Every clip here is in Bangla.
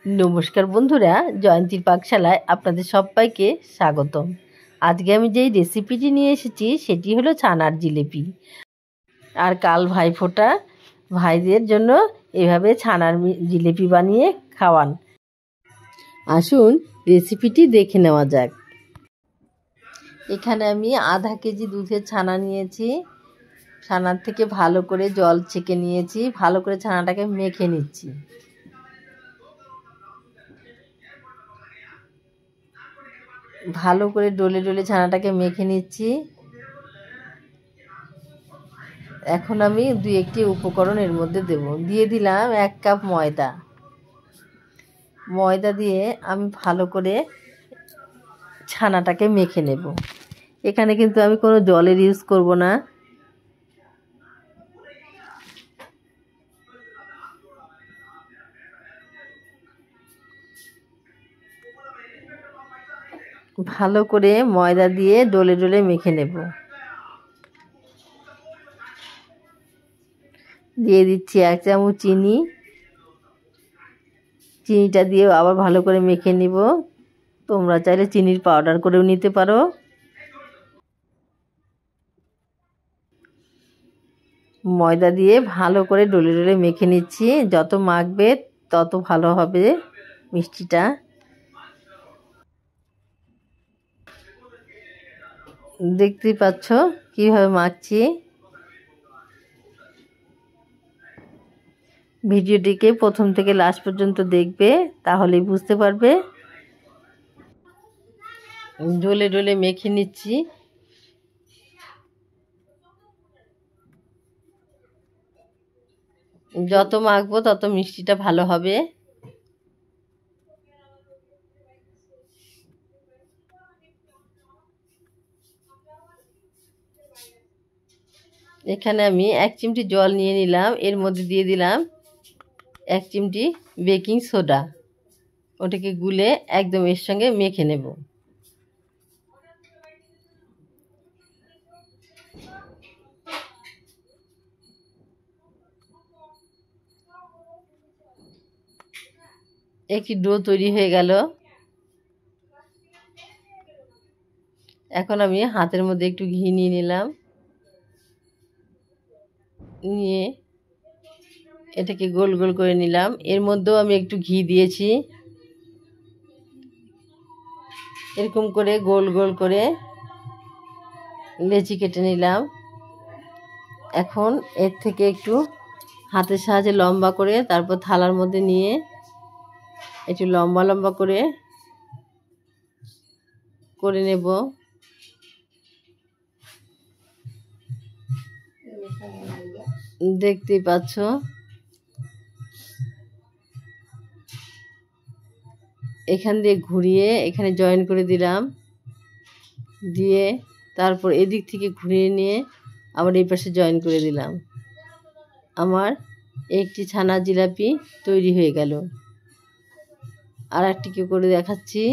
নমস্কার বন্ধুরা, জয়ন্তীর পাকশালায় আপনাদের সবাইকে স্বাগতম। আজকে আমি যেই রেসিপিটি নিয়ে এসেছি সেটি হলো ছানার জিলিপি। আর কাল ভাইফোঁটা, ভাইদের জন্য এভাবে ছানার জিলিপি বানিয়ে খাওয়ান। আসুন রেসিপিটি দেখে নেওয়া যাক। এখানে আমি আধা কেজি দুধের ছানা নিয়েছি। ছানার থেকে ভালো করে জল ছেঁকে নিয়েছি, ভালো করে ছানাটাকে মেখে নিচ্ছি। ভালো করে ডলে ডলে ছানাটাকে মেখে নিচ্ছি। এখন আমি দুই একটি উপকরণ এর মধ্যে দিয়ে দিলাম 1 কাপ ময়দা দিয়ে আমি ভালো করে ছানাটাকে মেখে নেব। এখানে কিন্তু আমি কোনো জলের ইউজ করব না। ভালো করে ময়দা দিয়ে ডলে ডলে মেখে নেব। দিয়ে দিচ্ছি 1 চামচ চিনি। চিনিটা দিয়ে আবার ভালো করে মেখে নিব। তোমরা চাইলে চিনির পাউডার করেও নিতে পারো। ময়দা দিয়ে ভালো করে ডলে ডলে মেখে নিচ্ছি। যত মাখবে তত ভালো হবে মিষ্টিটা। দেখতেই পাচ্ছ কিভাবে মাখছি। ভিডিওটিকে প্রথম থেকে লাস্ট পর্যন্ত দেখবে, তাহলেই বুঝতে পারবে। ডলে ডলে মেখে নিচ্ছি। যত মাখবো তত মিষ্টিটা ভালো হবে। এখানে আমি 1 চিমটি জল নিয়ে নিলাম। এর মধ্যে দিয়ে দিলাম 1 চিমটি বেকিং সোডা। ওটাকে গুলে একদম এর সঙ্গে মেখে নেব। একটি ডো তৈরি হয়ে গেল। এখন আমি হাতের মধ্যে একটু ঘি নিয়ে নিলাম। নিয়ে এটাকে গোল গোল করে নিলাম। এর মধ্যেও আমি একটু ঘি দিয়েছি। এরকম করে গোল গোল করে লেচি কেটে নিলাম। এখন এর থেকে একটু হাতের সাহায্যে লম্বা করে তারপর থালার মধ্যে নিয়ে একটু লম্বা লম্বা করে নেব। দেখতেই পাচ্ছ। এখান দিয়ে ঘুরিয়ে এখানে জয়েন করে দিলাম। দিয়ে তারপর এদিক থেকে ঘুরিয়ে নিয়ে আবার এই পাশে জয়েন করে দিলাম। আমার একটি ছানা জিলাপি তৈরি হয়ে গেল। আর একটিকে করে দেখাচ্ছি।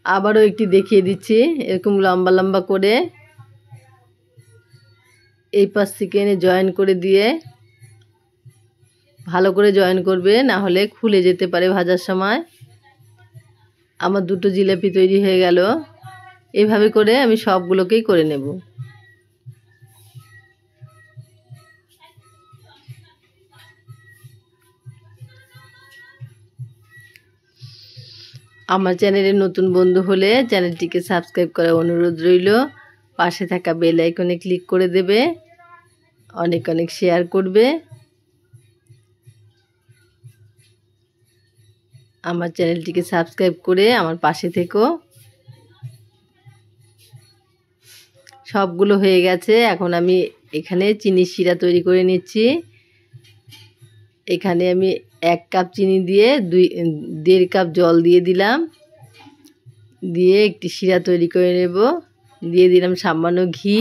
আবারও একটি দেখিয়ে দিচ্ছি। এরকম লম্বা লম্বা করে এই পাশ থেকে এনে জয়েন করে দিয়ে ভালো করে জয়েন করবে, না হলে খুলে যেতে পারে ভাজার সময়। আমার দুটো জিলাপি তৈরি হয়ে গেল। এইভাবে করে আমি সবগুলোকেই করে নেব। আমার চ্যানেলে নতুন বন্ধু হলে চ্যানেলটিকে সাবস্ক্রাইব করার অনুরোধ রইল। পাশে থাকা বেল আইকনে ক্লিক করে দেবে। অনেক অনেক শেয়ার করবে। আমার চ্যানেলটিকে সাবস্ক্রাইব করে আমার পাশে থেকো। সবগুলো হয়ে গেছে। এখন আমি এখানে চিনির শিরা তৈরি করে নিচ্ছি। এখানে আমি 1 কাপ চিনি দিয়ে 1.5 কাপ জল দিয়ে দিলাম। দিয়ে একটি শিরা তৈরি করে নেব। দিয়ে দিলাম সামান্য ঘি।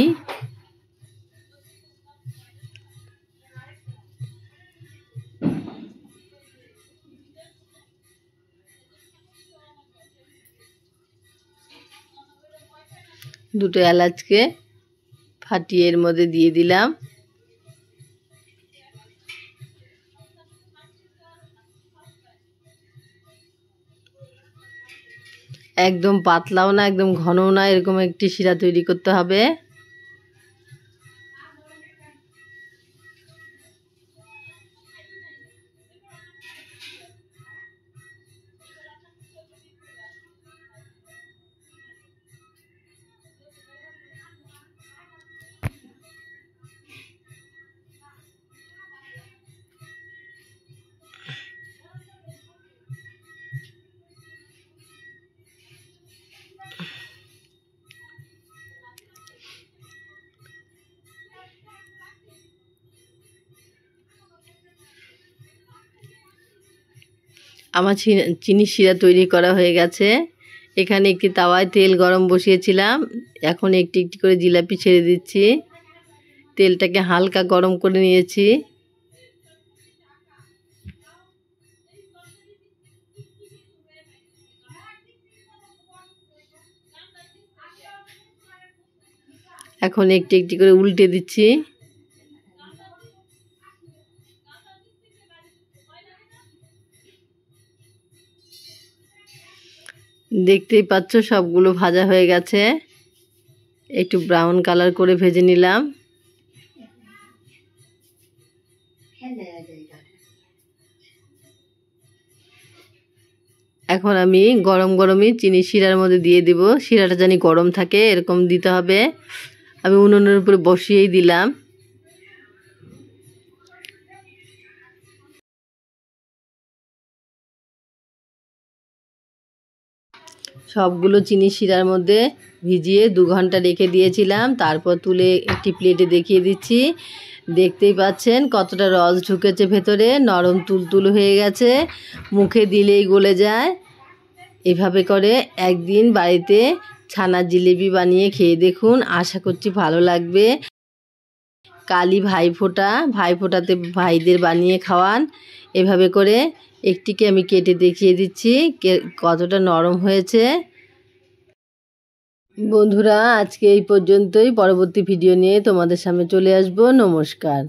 দুটো এলাচকে ফাটিয়ে এর মধ্যে দিয়ে দিলাম। একদম পাতলাও না একদম ঘনও না, এরকম একটি শিরা তৈরি করতে হবে। আমার চিনি শিরা তৈরি করা হয়ে গেছে। এখানে একটি তাওয়ায় তেল গরম বসিয়েছিলাম। এখন একটি একটি করে জিলাপি ছেড়ে দিচ্ছি। তেলটাকে হালকা গরম করে নিয়েছি। এখন একটি একটি করে উল্টে দিচ্ছি। দেখতেই পাচ্ছ সবগুলো ভাজা হয়ে গেছে। একটু ব্রাউন কালার করে ভেজে নিলাম। এখন আমি গরম গরমই চিনি শিরার মধ্যে দিয়ে দেব। শিরাটা জানি গরম থাকে এরকম দিতে হবে। আমি উনুনের উপরে বসিয়েই দিলাম। সবগুলো চিনি শিরার মধ্যে ভিজিয়ে 2 ঘন্টা রেখে দিয়েছিলাম। তারপর তুলে একটি প্লেটে দেখিয়ে দিচ্ছি। দেখতেই পাচ্ছেন কতটা রস ঢুকেছে ভেতরে, নরম তুলতুল হয়ে গেছে, মুখে দিলেই গলে যায়। এভাবে করে একদিন বাড়িতে ছানার জিলিপি বানিয়ে খেয়ে দেখুন, আশা করছি ভালো লাগবে। কালী ভাইফোঁটাতে ভাইদের বানিয়ে খাওয়ান। এভাবে করে একটিকে আমি কেটে দেখিয়ে দিচ্ছি কতটা নরম হয়েছে। বন্ধুরা আজকে এই পর্যন্তই। পরবর্তী ভিডিও নিয়ে তোমাদের সামনে চলে আসবো। নমস্কার।